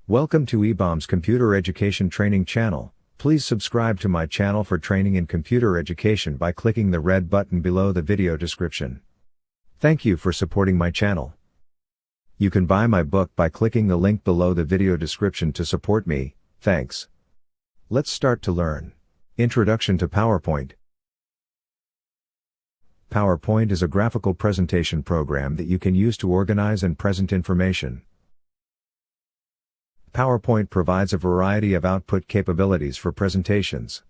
Welcome to eBaum's Computer Education Training channel. Please subscribe to my channel for training in computer education by clicking the red button below the video description. Thank you for supporting my channel. You can buy my book by clicking the link below the video description to support me. Thanks. Let's start to learn. Introduction to PowerPoint. PowerPoint is a graphical presentation program that you can use to organize and present information. PowerPoint provides a variety of output capabilities for presentations.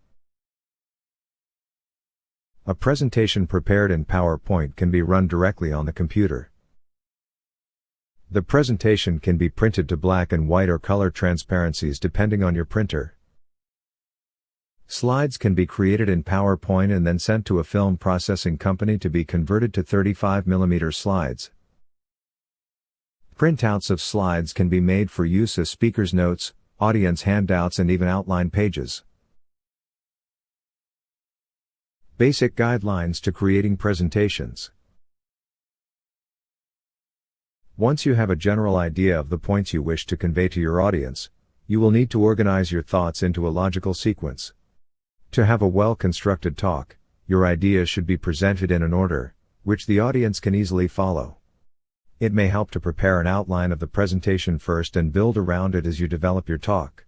A presentation prepared in PowerPoint can be run directly on the computer. The presentation can be printed to black and white or color transparencies depending on your printer. Slides can be created in PowerPoint and then sent to a film processing company to be converted to 35mm slides. Printouts of slides can be made for use as speakers' notes, audience handouts, and even outline pages. Basic guidelines to creating presentations. Once you have a general idea of the points you wish to convey to your audience, you will need to organize your thoughts into a logical sequence. To have a well-constructed talk, your ideas should be presented in an order, which the audience can easily follow. It may help to prepare an outline of the presentation first and build around it as you develop your talk.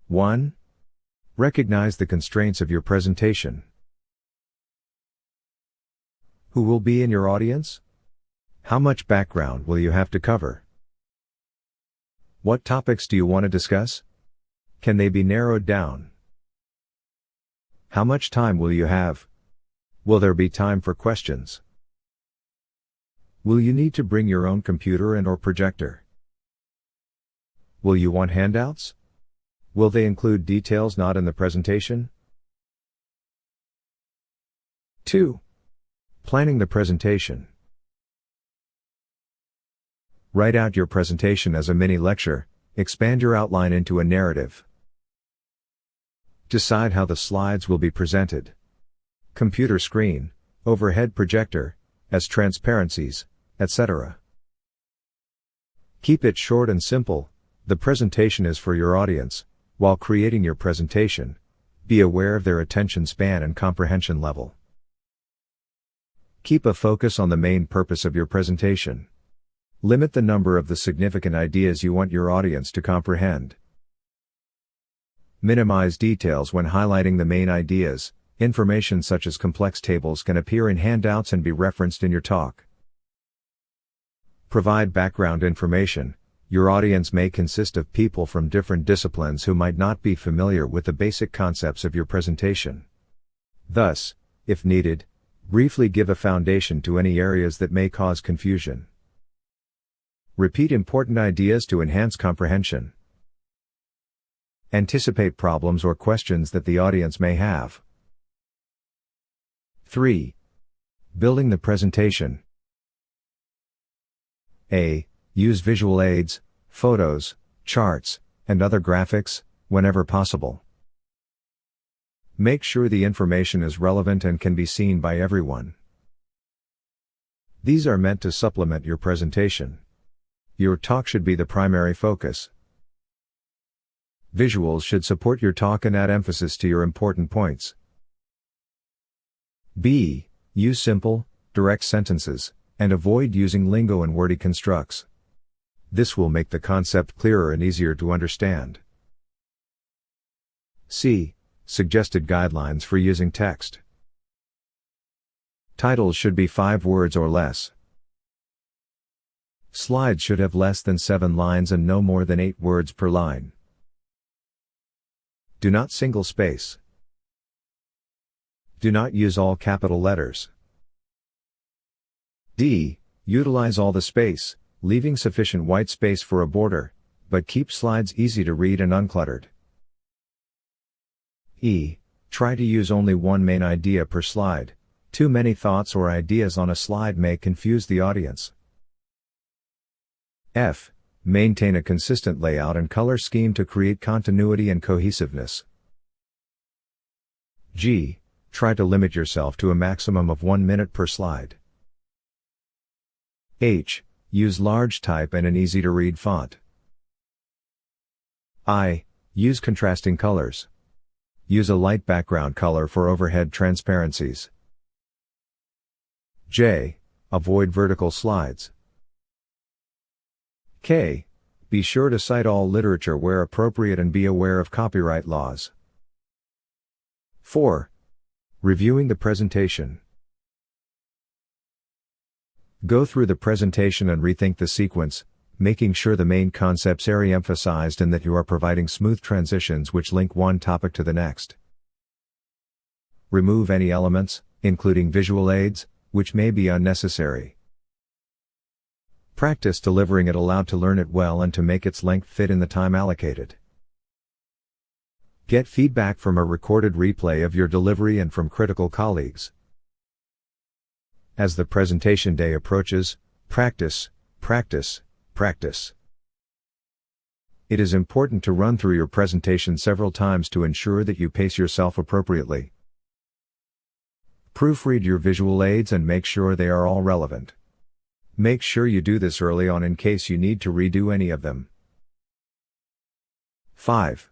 1. Recognize the constraints of your presentation. Who will be in your audience? How much background will you have to cover? What topics do you want to discuss? Can they be narrowed down? How much time will you have? Will there be time for questions? Will you need to bring your own computer and/or projector? Will you want handouts? Will they include details not in the presentation? 2. Planning the presentation. Write out your presentation as a mini lecture, expand your outline into a narrative. Decide how the slides will be presented. Computer screen, overhead projector, as transparencies, etc. Keep it short and simple. The presentation is for your audience. While creating your presentation, be aware of their attention span and comprehension level. Keep a focus on the main purpose of your presentation. Limit the number of the significant ideas you want your audience to comprehend. Minimize details when highlighting the main ideas. Information such as complex tables can appear in handouts and be referenced in your talk. Provide background information. Your audience may consist of people from different disciplines who might not be familiar with the basic concepts of your presentation. Thus, if needed, briefly give a foundation to any areas that may cause confusion. Repeat important ideas to enhance comprehension. Anticipate problems or questions that the audience may have. 3. Building the presentation. A. Use visual aids, photos, charts, and other graphics, whenever possible. Make sure the information is relevant and can be seen by everyone. These are meant to supplement your presentation. Your talk should be the primary focus. Visuals should support your talk and add emphasis to your important points. B. Use simple, direct sentences, and avoid using lingo and wordy constructs. This will make the concept clearer and easier to understand. C. Suggested guidelines for using text. Titles should be 5 words or less. Slides should have less than 7 lines and no more than 8 words per line. Do not single space. Do not use all capital letters. D. Utilize all the space, leaving sufficient white space for a border, but keep slides easy to read and uncluttered. E. Try to use only one main idea per slide. Too many thoughts or ideas on a slide may confuse the audience. F. Maintain a consistent layout and color scheme to create continuity and cohesiveness. G. Try to limit yourself to a maximum of 1 minute per slide. H. Use large type and an easy-to-read font. I. Use contrasting colors. Use a light background color for overhead transparencies. J. Avoid vertical slides. K. Be sure to cite all literature where appropriate and be aware of copyright laws. 4. Reviewing the presentation. Go through the presentation and rethink the sequence, making sure the main concepts are emphasized and that you are providing smooth transitions which link one topic to the next. Remove any elements, including visual aids, which may be unnecessary. Practice delivering it aloud to learn it well and to make its length fit in the time allocated. Get feedback from a recorded replay of your delivery and from critical colleagues. As the presentation day approaches, practice, practice, practice. It is important to run through your presentation several times to ensure that you pace yourself appropriately. Proofread your visual aids and make sure they are all relevant. Make sure you do this early on in case you need to redo any of them. 5.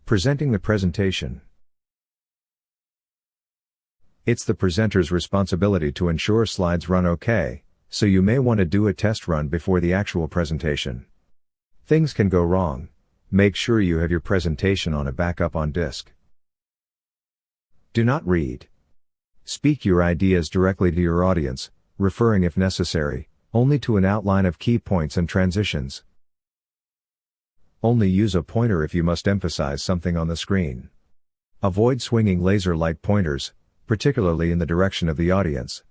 Presenting the presentation. It's the presenter's responsibility to ensure slides run okay, so you may want to do a test run before the actual presentation. Things can go wrong. Make sure you have your presentation on a backup on disk. Do not read. Speak your ideas directly to your audience, referring if necessary, only to an outline of key points and transitions. Only use a pointer if you must emphasize something on the screen. Avoid swinging laser-like pointers, particularly in the direction of the audience.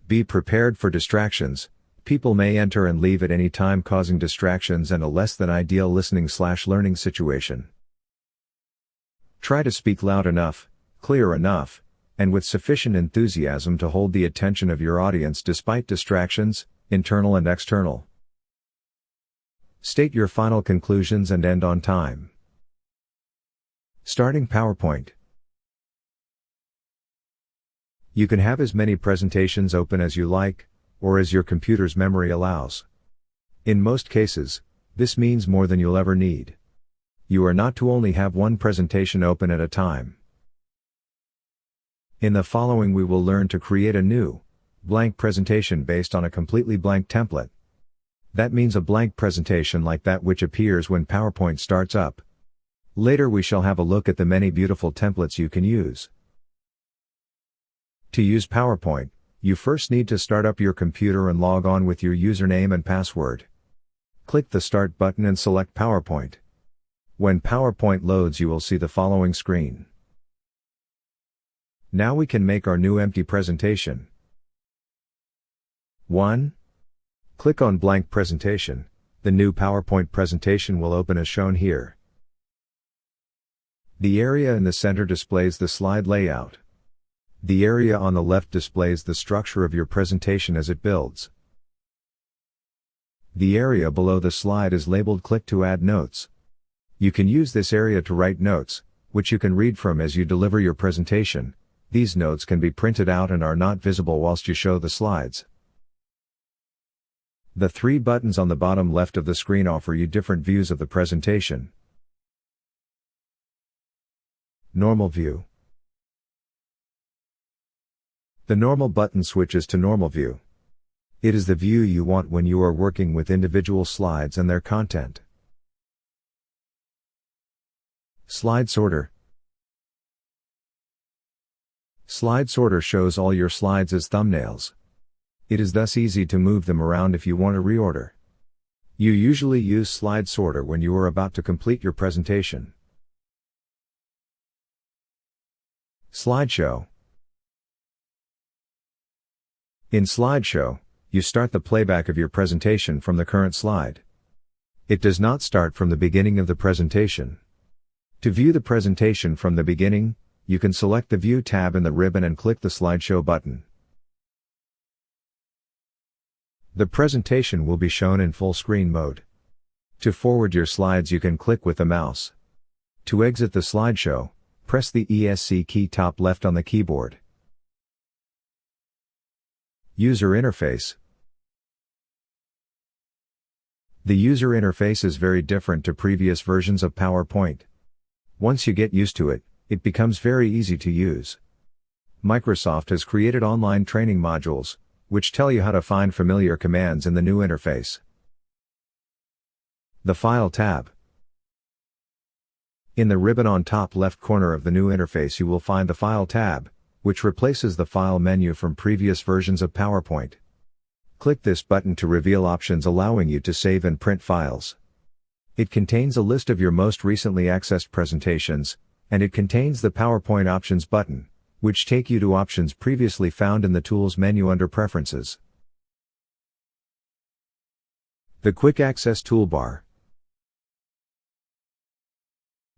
Be prepared for distractions. People may enter and leave at any time, causing distractions and a less than ideal listening/learning situation. Try to speak loud enough, clear enough, and with sufficient enthusiasm to hold the attention of your audience despite distractions, internal and external. State your final conclusions and end on time. Starting PowerPoint. You can have as many presentations open as you like, or as your computer's memory allows. In most cases, this means more than you'll ever need. You are not to only have one presentation open at a time. In the following we will learn to create a new, blank presentation based on a completely blank template. That means a blank presentation like that which appears when PowerPoint starts up. Later we shall have a look at the many beautiful templates you can use. To use PowerPoint, you first need to start up your computer and log on with your username and password. Click the Start button and select PowerPoint. When PowerPoint loads you will see the following screen. Now we can make our new empty presentation. 1. Click on Blank Presentation. The new PowerPoint presentation will open as shown here. The area in the center displays the slide layout. The area on the left displays the structure of your presentation as it builds. The area below the slide is labeled Click to add notes. You can use this area to write notes, which you can read from as you deliver your presentation. These notes can be printed out and are not visible whilst you show the slides. The 3 buttons on the bottom left of the screen offer you different views of the presentation. Normal view. The Normal button switches to Normal view. It is the view you want when you are working with individual slides and their content. Slide Sorter. Slide Sorter shows all your slides as thumbnails. It is thus easy to move them around if you want to reorder. You usually use Slide Sorter when you are about to complete your presentation. Slideshow. In Slideshow, you start the playback of your presentation from the current slide. It does not start from the beginning of the presentation. To view the presentation from the beginning, you can select the View tab in the ribbon and click the Slideshow button. The presentation will be shown in full screen mode. To forward your slides you can click with the mouse. To exit the slideshow, press the ESC key top left on the keyboard. User interface. The user interface is very different to previous versions of PowerPoint. Once you get used to it, it becomes very easy to use. Microsoft has created online training modules, which tell you how to find familiar commands in the new interface. The File tab. In the ribbon on top left corner of the new interface you will find the File tab, which replaces the File menu from previous versions of PowerPoint. Click this button to reveal options allowing you to save and print files. It contains a list of your most recently accessed presentations, and it contains the PowerPoint Options button, which take you to options previously found in the Tools menu under Preferences. The Quick Access Toolbar.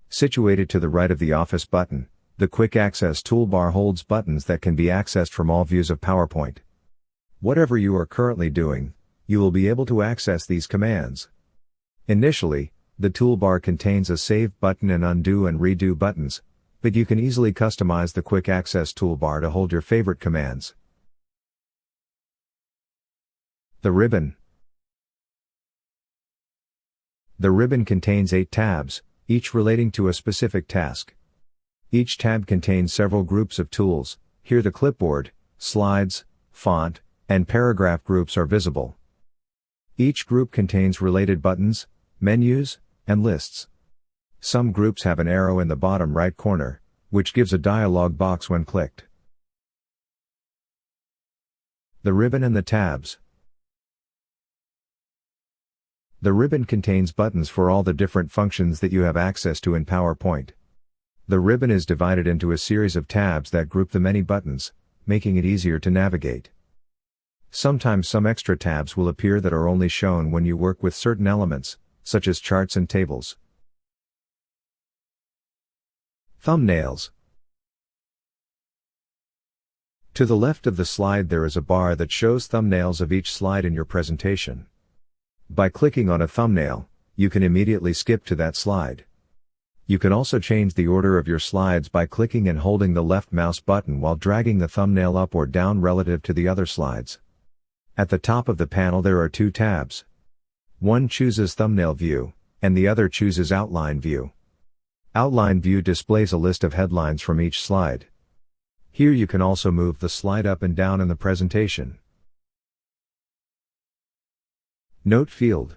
Situated to the right of the Office button, the Quick Access Toolbar holds buttons that can be accessed from all views of PowerPoint. Whatever you are currently doing, you will be able to access these commands. Initially, the toolbar contains a Save button and Undo and Redo buttons, but you can easily customize the Quick Access Toolbar to hold your favorite commands. The ribbon. The ribbon contains 8 tabs, each relating to a specific task. Each tab contains several groups of tools. Here the clipboard, slides, font, and paragraph groups are visible. Each group contains related buttons, menus, and lists. Some groups have an arrow in the bottom right corner, which gives a dialog box when clicked. The ribbon and the tabs. The ribbon contains buttons for all the different functions that you have access to in PowerPoint. The ribbon is divided into a series of tabs that group the many buttons, making it easier to navigate. Sometimes some extra tabs will appear that are only shown when you work with certain elements, such as charts and tables. Thumbnails. To the left of the slide there is a bar that shows thumbnails of each slide in your presentation. By clicking on a thumbnail, you can immediately skip to that slide. You can also change the order of your slides by clicking and holding the left mouse button while dragging the thumbnail up or down relative to the other slides. At the top of the panel there are 2 tabs. One chooses Thumbnail View, and the other chooses Outline View. Outline View displays a list of headlines from each slide. Here you can also move the slide up and down in the presentation. Note field.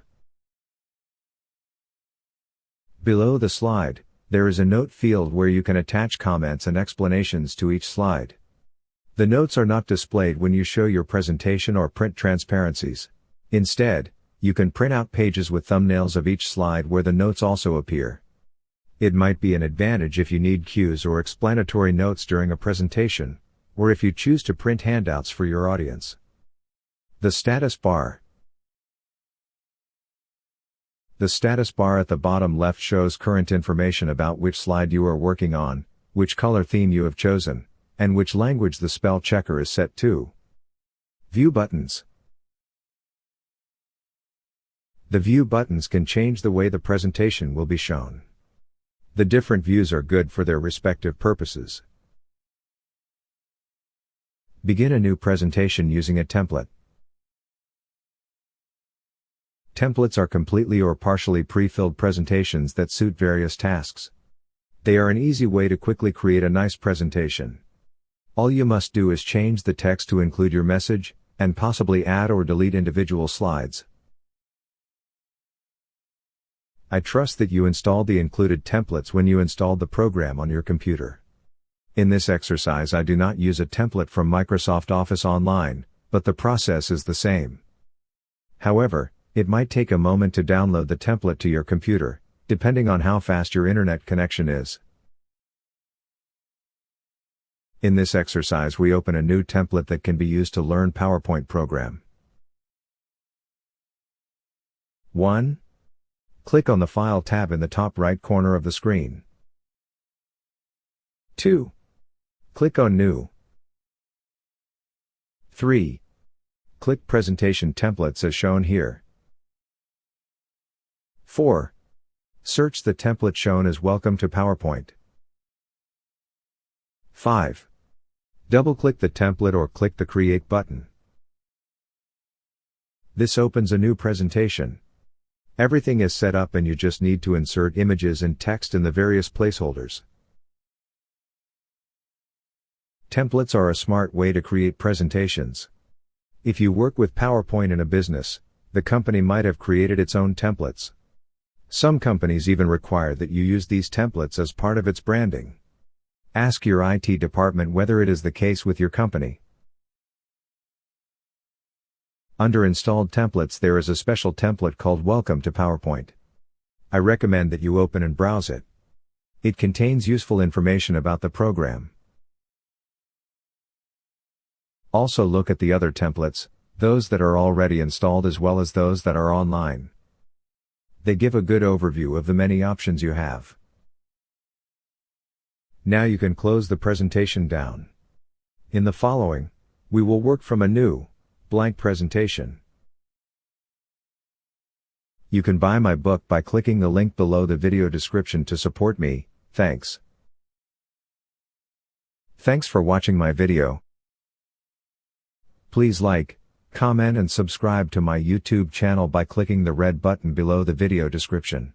Below the slide, there is a note field where you can attach comments and explanations to each slide. The notes are not displayed when you show your presentation or print transparencies. Instead, you can print out pages with thumbnails of each slide where the notes also appear. It might be an advantage if you need cues or explanatory notes during a presentation, or if you choose to print handouts for your audience. The status bar. The status bar at the bottom left shows current information about which slide you are working on, which color theme you have chosen, and which language the spell checker is set to. View buttons. The view buttons can change the way the presentation will be shown. The different views are good for their respective purposes. Begin a new presentation using a template. Templates are completely or partially pre-filled presentations that suit various tasks. They are an easy way to quickly create a nice presentation. All you must do is change the text to include your message, and possibly add or delete individual slides. I trust that you installed the included templates when you installed the program on your computer. In this exercise I do not use a template from Microsoft Office Online, but the process is the same. However, it might take a moment to download the template to your computer, depending on how fast your internet connection is. In this exercise we open a new template that can be used to learn PowerPoint program. 1. Click on the File tab in the top right corner of the screen. 2. Click on New. 3. Click Presentation Templates as shown here. 4. Search the template shown as Welcome to PowerPoint. 5. Double-click the template or click the Create button. This opens a new presentation. Everything is set up and you just need to insert images and text in the various placeholders. Templates are a smart way to create presentations. If you work with PowerPoint in a business, the company might have created its own templates. Some companies even require that you use these templates as part of its branding. Ask your IT department whether it is the case with your company. Under Installed Templates there is a special template called Welcome to PowerPoint. I recommend that you open and browse it. It contains useful information about the program. Also look at the other templates, those that are already installed as well as those that are online. They give a good overview of the many options you have. Now you can close the presentation down. In the following, we will work from a new, blank presentation. You can buy my book by clicking the link below the video description to support me, thanks. Thanks for watching my video. Please like, comment and subscribe to my YouTube channel by clicking the red button below the video description.